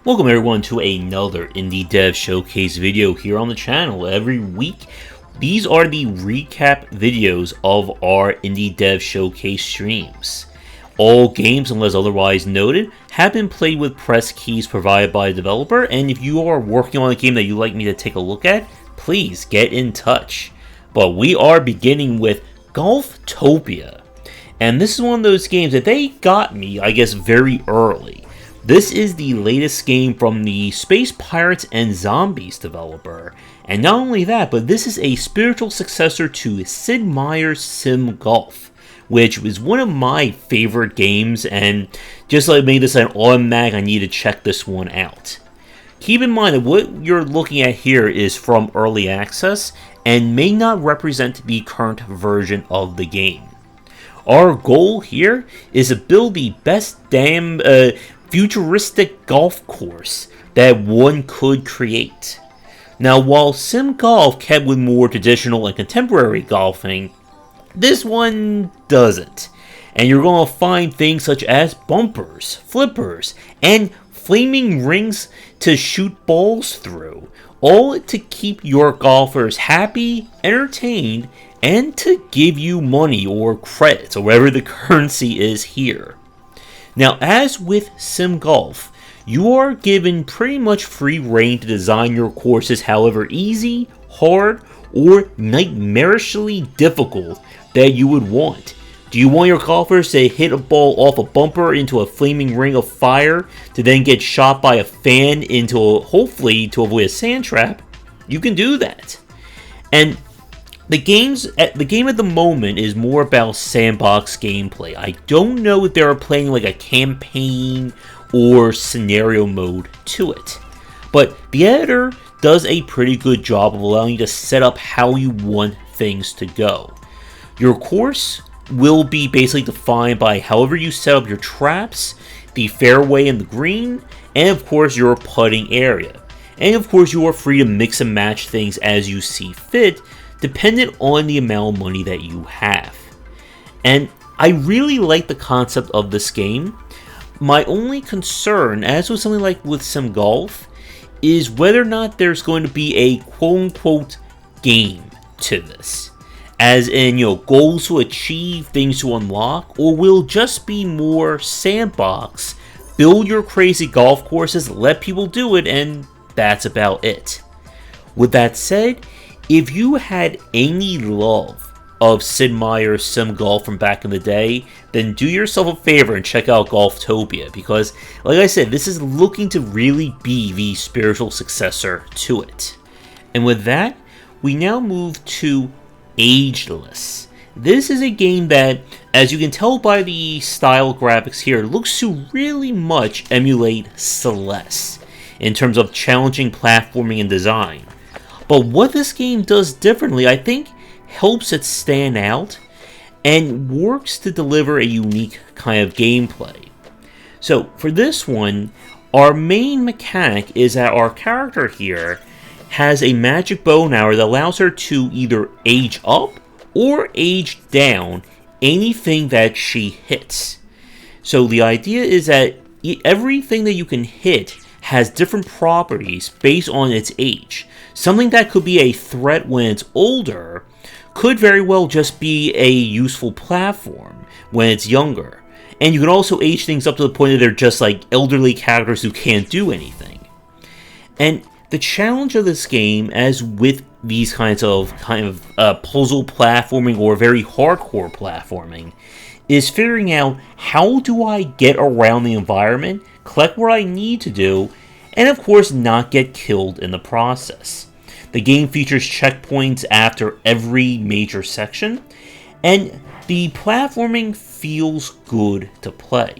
Welcome everyone to another Indie Dev Showcase video here on the channel. Every week, these are the recap videos of our Indie Dev Showcase streams. All games, unless otherwise noted, have been played with press keys provided by the developer, and if you are working on a game that you'd like me to take a look at, please get in touch. But we are beginning with Golftopia, and this is one of those games that they got me, I guess, very early. This is the latest game from the Space Pirates and Zombies developer. And not only that, but this is a spiritual successor to Sid Meier's Sim Golf, which was one of my favorite games, and just like made this an automatic, I need to check this one out. Keep in mind that what you're looking at here is from early access, and may not represent the current version of the game. Our goal here is to build the best damn futuristic golf course that one could create. Now, while Sim Golf kept with more traditional and contemporary golfing, this one doesn't. And you're going to find things such as bumpers, flippers, and flaming rings to shoot balls through, all to keep your golfers happy, entertained, and to give you money or credits, or whatever the currency is here. Now, as with Sim Golf, you are given pretty much free reign to design your courses however easy, hard, or nightmarishly difficult that you would want. Do you want your golfers to hit a ball off a bumper into a flaming ring of fire to then get shot by a fan hopefully to avoid a sand trap? You can do that. And the game at the moment is more about sandbox gameplay. I don't know if they're playing like a campaign or scenario mode to it. But the editor does a pretty good job of allowing you to set up how you want things to go. Your course will be basically defined by however you set up your traps, the fairway and the green, and of course your putting area. And of course you are free to mix and match things as you see fit, dependent on the amount of money that you have. And I really like the concept of this game. My only concern, as with something like with Sim Golf, is whether or not there's going to be a quote-unquote game to this. As in, goals to achieve, things to unlock, or will just be more sandbox, build your crazy golf courses, let people do it, and that's about it. With that said, if you had any love of Sid Meier's Sim Golf from back in the day, then do yourself a favor and check out Golftopia, because, like I said, this is looking to really be the spiritual successor to it. And with that, we now move to Ageless. This is a game that, as you can tell by the style graphics here, looks to really much emulate Celeste in terms of challenging platforming and design. But what this game does differently, I think, helps it stand out and works to deliver a unique kind of gameplay. So for this one, our main mechanic is that our character here has a magic bow and arrow that allows her to either age up or age down anything that she hits. So the idea is that everything that you can hit has different properties based on its age. Something that could be a threat when it's older could very well just be a useful platform when it's younger. And you can also age things up to the point that they're just like elderly characters who can't do anything. And the challenge of this game, as with these kinds of puzzle platforming or very hardcore platforming, is figuring out how do I get around the environment, collect what I need to do, and of course not get killed in the process. The game features checkpoints after every major section, and the platforming feels good to play.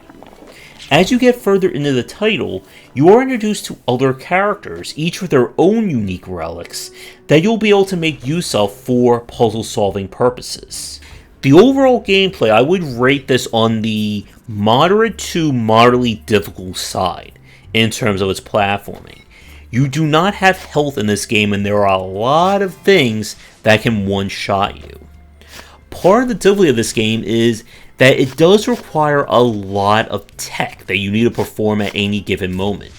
As you get further into the title, you are introduced to other characters, each with their own unique relics, that you'll be able to make use of for puzzle solving purposes. The overall gameplay, I would rate this on the moderate to moderately difficult side in terms of its platforming. You do not have health in this game, and there are a lot of things that can one-shot you. Part of the difficulty of this game is that it does require a lot of tech that you need to perform at any given moment.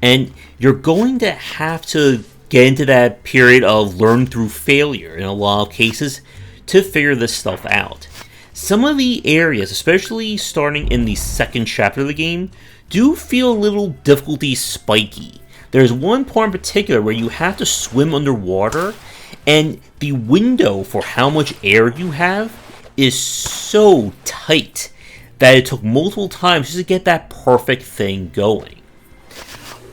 And you're going to have to get into that period of learn through failure in a lot of cases to figure this stuff out. Some of the areas, especially starting in the second chapter of the game, do feel a little difficulty spiky. There's one part in particular where you have to swim underwater, and the window for how much air you have is so tight that it took multiple times just to get that perfect thing going.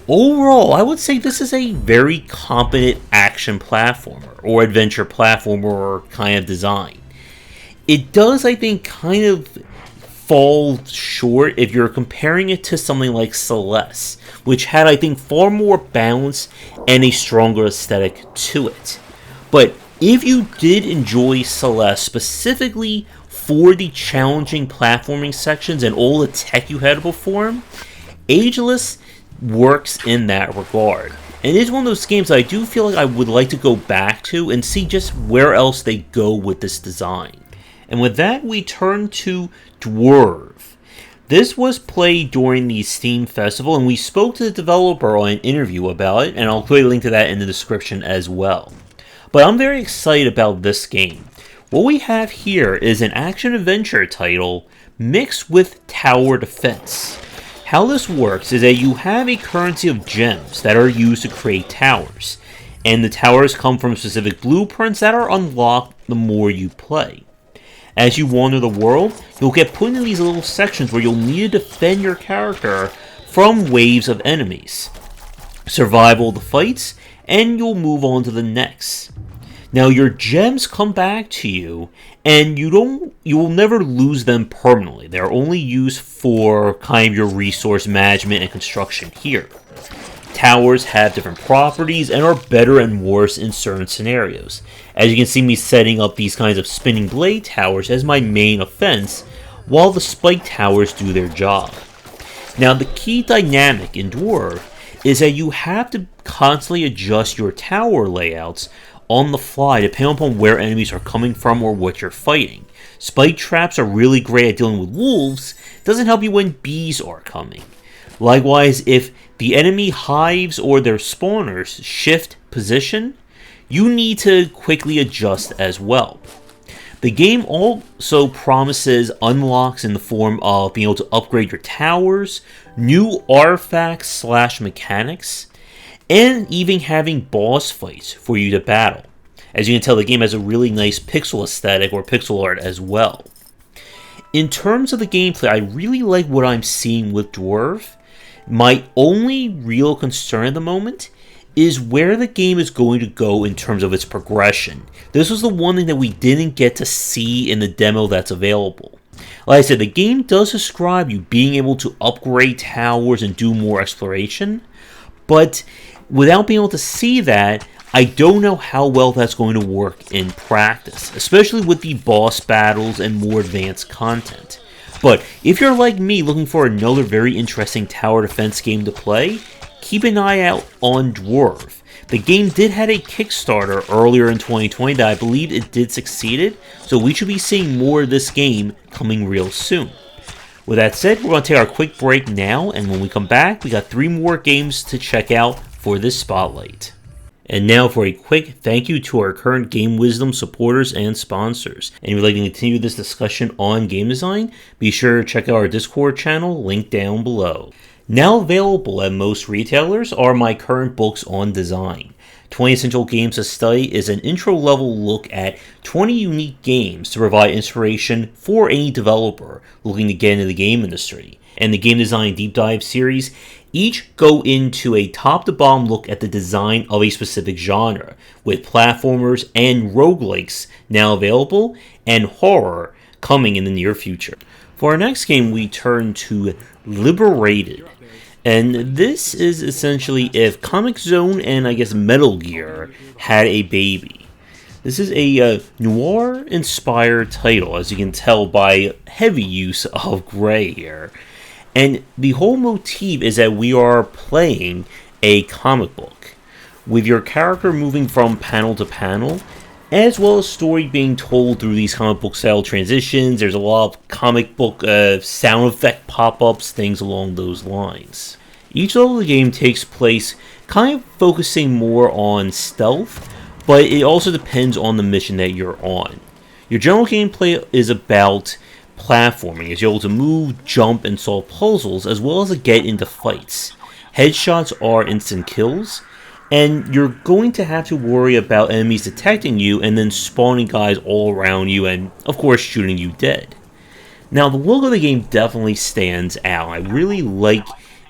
Overall, I would say this is a very competent action platformer, or adventure platformer kind of design. It does, I think, kind of fall short if you're comparing it to something like Celeste, which had, I think, far more balance and a stronger aesthetic to it. But if you did enjoy Celeste specifically for the challenging platforming sections and all the tech you had to perform, Ageless works in that regard. And it is one of those games that I do feel like I would like to go back to and see just where else they go with this design. And with that, we turn to Dwerve. This was played during the Steam Festival, and we spoke to the developer on an interview about it, and I'll put a link to that in the description as well. But I'm very excited about this game. What we have here is an action-adventure title mixed with tower defense. How this works is that you have a currency of gems that are used to create towers, and the towers come from specific blueprints that are unlocked the more you play. As you wander the world, you'll get put into these little sections where you'll need to defend your character from waves of enemies, survive all the fights, and you'll move on to the next. Now your gems come back to you, and you will never lose them permanently. They're only used for kind of your resource management and construction here. Towers have different properties and are better and worse in certain scenarios. As you can see me setting up these kinds of spinning blade towers as my main offense, while the spike towers do their job. Now the key dynamic in Dwerve is that you have to constantly adjust your tower layouts on the fly depending upon where enemies are coming from or what you're fighting. Spike traps are really great at dealing with wolves. It doesn't help you when bees are coming. Likewise, if the enemy hives or their spawners shift position, you need to quickly adjust as well. The game also promises unlocks in the form of being able to upgrade your towers, new artifacts / mechanics, and even having boss fights for you to battle. As you can tell, the game has a really nice pixel aesthetic or pixel art as well. In terms of the gameplay, I really like what I'm seeing with Dwerve. My only real concern at the moment is where the game is going to go in terms of its progression. This was the one thing that we didn't get to see in the demo that's available. Like I said, the game does describe you being able to upgrade towers and do more exploration, but without being able to see that, I don't know how well that's going to work in practice, especially with the boss battles and more advanced content. But if you're like me looking for another very interesting tower defense game to play, keep an eye out on Dwerve. The game did have a Kickstarter earlier in 2020 that I believe it did succeeded, so we should be seeing more of this game coming real soon. With that said, we're going to take our quick break now, and when we come back, we got 3 more games to check out for this spotlight. And now for a quick thank you to our current Game Wisdom supporters and sponsors. And if you'd like to continue this discussion on game design, be sure to check out our Discord channel, linked down below. Now available at most retailers are my current books on design. 20 Essential Games to Study is an intro-level look at 20 unique games to provide inspiration for any developer looking to get into the game industry. And the Game Design Deep Dive series each go into a top-to-bottom look at the design of a specific genre, with platformers and roguelikes now available, and horror coming in the near future. For our next game, we turn to Liberated. And this is essentially if Comic Zone and I guess Metal Gear had a baby. This is a noir-inspired title, as you can tell by heavy use of gray here. And the whole motif is that we are playing a comic book, with your character moving from panel to panel, as well as story being told through these comic book style transitions. There's a lot of comic book sound effect pop-ups, things along those lines. Each level of the game takes place kind of focusing more on stealth, but it also depends on the mission that you're on. Your general gameplay is about platforming, as you're able to move, jump, and solve puzzles, as well as to get into fights. Headshots are instant kills, and you're going to have to worry about enemies detecting you and then spawning guys all around you and, of course, shooting you dead. Now, the look of the game definitely stands out. I really like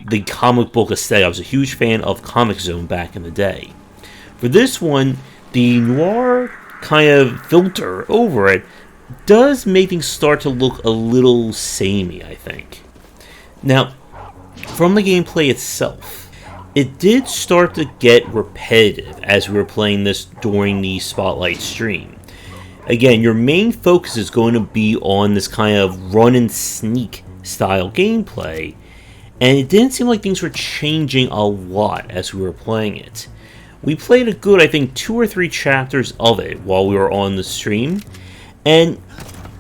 the comic book aesthetic. I was a huge fan of Comic Zone back in the day. For this one, the noir kind of filter over it does make things start to look a little samey, I think. Now, from the gameplay itself, it did start to get repetitive as we were playing this during the Spotlight stream. Again, your main focus is going to be on this kind of run and sneak style gameplay, and it didn't seem like things were changing a lot as we were playing it. We played a good, I think, 2 or 3 chapters of it while we were on the stream, and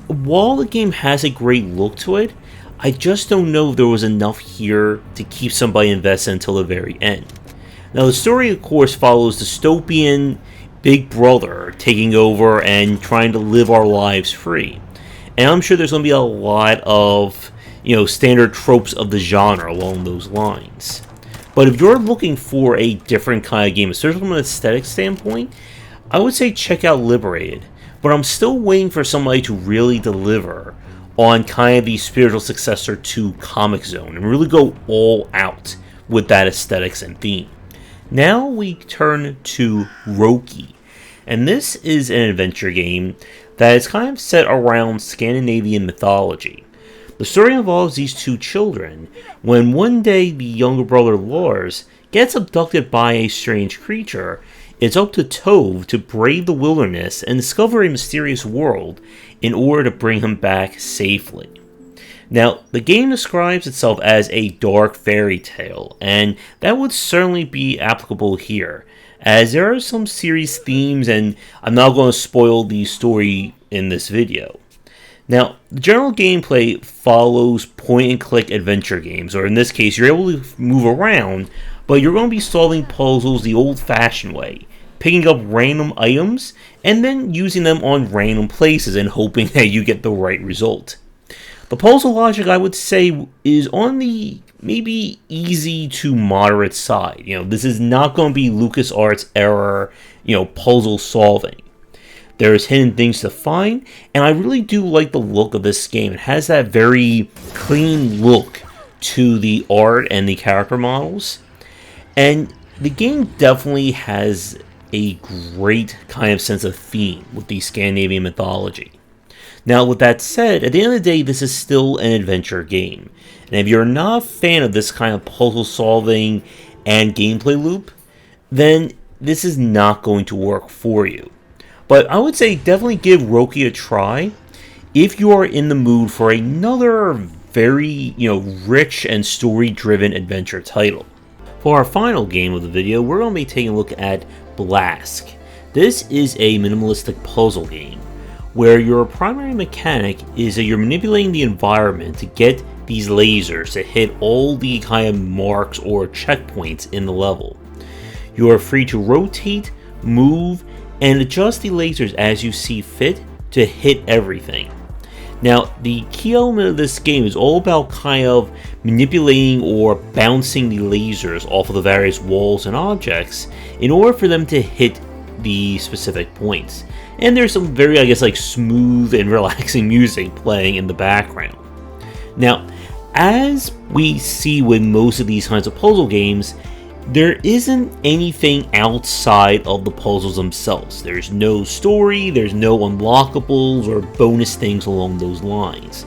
while the game has a great look to it, I just don't know if there was enough here to keep somebody invested until the very end. Now, the story, of course, follows dystopian Big Brother taking over and trying to live our lives free. And I'm sure there's going to be a lot of, standard tropes of the genre along those lines. But if you're looking for a different kind of game, especially from an aesthetic standpoint, I would say check out Liberated. But I'm still waiting for somebody to really deliver on kind of the spiritual successor to Comic Zone and really go all out with that aesthetics and theme. Now we turn to Roki, and this is an adventure game that is kind of set around Scandinavian mythology. The story involves these 2 children when one day the younger brother Lars gets abducted by a strange creature. It's up to Tove to brave the wilderness and discover a mysterious world in order to bring him back safely. Now, the game describes itself as a dark fairy tale, and that would certainly be applicable here, as there are some serious themes, and I'm not going to spoil the story in this video. Now, the general gameplay follows point-and-click adventure games, or in this case, you're able to move around, but you're going to be solving puzzles the old-fashioned way, picking up random items, and then using them on random places and hoping that you get the right result. The puzzle logic, I would say, is on the maybe easy to moderate side. This is not going to be LucasArts era, puzzle solving. There's hidden things to find, and I really do like the look of this game. It has that very clean look to the art and the character models. And the game definitely has a great kind of sense of theme with the Scandinavian mythology. Now, with that said, at the end of the day, this is still an adventure game. And if you're not a fan of this kind of puzzle solving and gameplay loop, then this is not going to work for you. But I would say definitely give Roki a try if you are in the mood for another very, rich and story-driven adventure title. For our final game of the video, we're going to be taking a look at Blask. This is a minimalistic puzzle game where your primary mechanic is that you're manipulating the environment to get these lasers to hit all the kind of marks or checkpoints in the level. You are free to rotate, move, and adjust the lasers as you see fit to hit everything. Now, the key element of this game is all about kind of manipulating or bouncing the lasers off of the various walls and objects in order for them to hit the specific points. And there's some very, smooth and relaxing music playing in the background. Now, as we see with most of these kinds of puzzle games, there isn't anything outside of the puzzles themselves. There's no story, there's no unlockables or bonus things along those lines.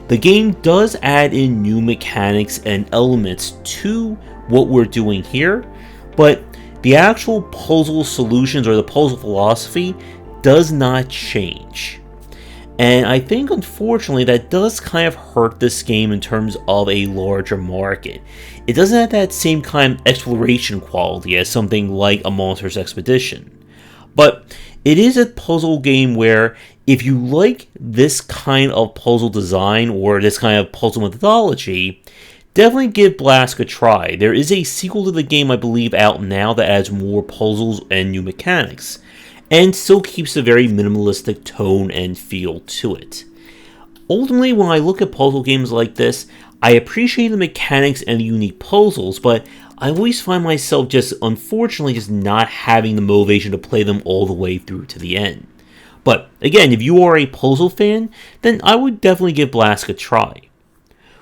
The game does add in new mechanics and elements to what we're doing here, but the actual puzzle solutions or the puzzle philosophy does not change. And I think, unfortunately, that does kind of hurt this game in terms of a larger market. It doesn't have that same kind of exploration quality as something like a Monsters Expedition. But it is a puzzle game where, if you like this kind of puzzle design or this kind of puzzle methodology, definitely give Blask a try. There is a sequel to the game, I believe, out now that adds more puzzles and new mechanics, and still keeps a very minimalistic tone and feel to it. Ultimately, when I look at puzzle games like this, I appreciate the mechanics and the unique puzzles, but I always find myself just, unfortunately, just not having the motivation to play them all the way through to the end. But again, if you are a puzzle fan, then I would definitely give Blask a try.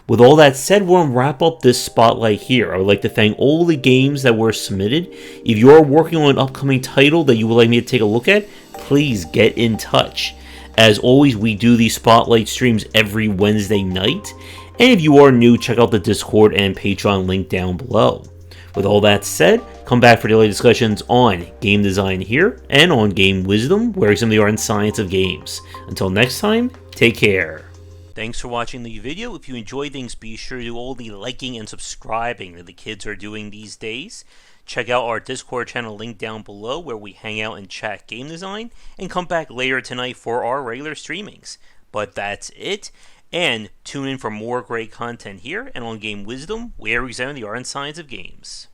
With all that said, we're going to wrap up this spotlight here. I would like to thank all the games that were submitted. If you are working on an upcoming title that you would like me to take a look at, please get in touch. As always, we do these spotlight streams every Wednesday night. And if you are new, check out the Discord and Patreon link down below. With all that said, come back for daily discussions on game design here and on game wisdom, where examine the art and science of games. Until next time, take care. Thanks for watching the video. If you enjoyed things, be sure to do all the liking and subscribing that the kids are doing these days. Check out our Discord channel link down below where we hang out and chat game design, and come back later tonight for our regular streamings. But that's it, and tune in for more great content here and on Game Wisdom, where we examine the art and science of games.